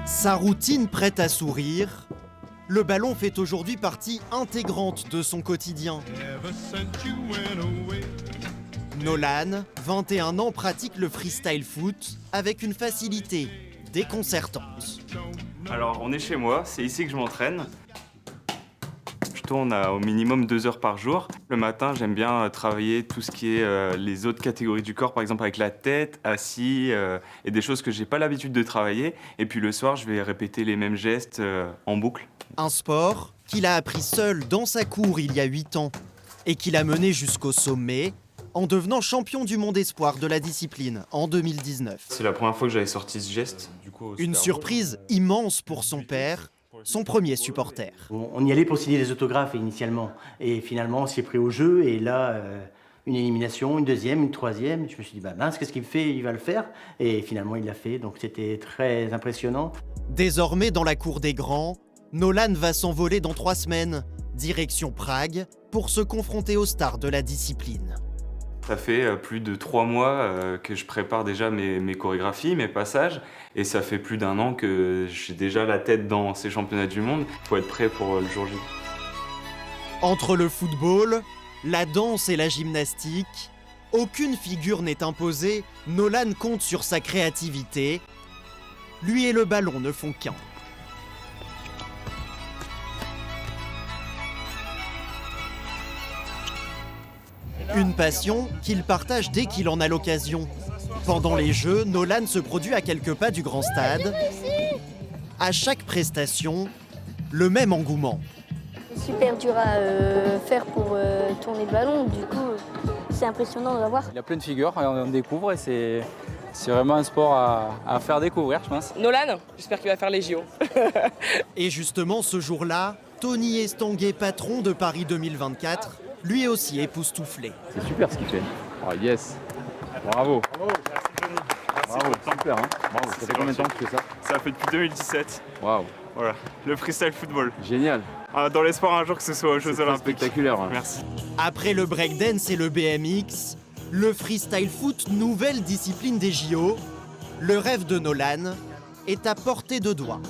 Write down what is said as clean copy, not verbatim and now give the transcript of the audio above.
Sa routine prête à sourire, le ballon fait aujourd'hui partie intégrante de son quotidien. Nolan, 21 ans, pratique le freestyle foot avec une facilité déconcertante. Alors, on est chez moi, c'est ici que je m'entraîne. Je tourne au minimum 2 heures par jour. Le matin, j'aime bien travailler tout ce qui est les autres catégories du corps, par exemple avec la tête, assis, et des choses que j'ai pas l'habitude de travailler. Et puis le soir, je vais répéter les mêmes gestes en boucle. Un sport qu'il a appris seul dans sa cour il y a 8 ans et qu'il a mené jusqu'au sommet en devenant champion du monde espoir de la discipline en 2019. C'est la première fois que j'avais sorti ce geste. Une surprise immense pour son père, son premier supporter. On y allait pour signer les autographes initialement. Et finalement, on s'y est pris au jeu. Et là, une élimination, une deuxième, une troisième. Je me suis dit, mince, qu'est-ce qu'il fait? Il va le faire. Et finalement, il l'a fait. Donc c'était très impressionnant. Désormais dans la cour des grands, Nolan va s'envoler dans 3 semaines, direction Prague, pour se confronter aux stars de la discipline. Ça fait plus de 3 mois que je prépare déjà mes chorégraphies, mes passages, et ça fait plus d'1 an que j'ai déjà la tête dans ces championnats du monde. Il faut être prêt pour le jour J. Entre le football, la danse et la gymnastique, aucune figure n'est imposée, Nolan compte sur sa créativité. Lui et le ballon ne font qu'un. Une passion qu'il partage dès qu'il en a l'occasion. Pendant les Jeux, Nolan se produit à quelques pas du grand stade. À chaque prestation, le même engouement. C'est super dur à faire pour tourner le ballon, du coup c'est impressionnant de voir. Il y a plein de figures, on découvre et c'est vraiment un sport à faire découvrir, je pense. Nolan, j'espère qu'il va faire les JO. Et justement, ce jour-là, Tony Estanguet, patron de Paris 2024, lui aussi époustouflé. C'est super ce qu'il fait. Oh yes, bravo. Bravo, super, hein. Bravo. Ça fait combien de temps que tu fais ça? Ça fait depuis 2017. Waouh. Voilà, le freestyle football. Génial. Dans l'espoir un jour que ce soit aux Jeux Olympiques. Spectaculaire. Hein. Merci. Après le breakdance et le BMX, le freestyle foot, nouvelle discipline des JO, le rêve de Nolan est à portée de doigt.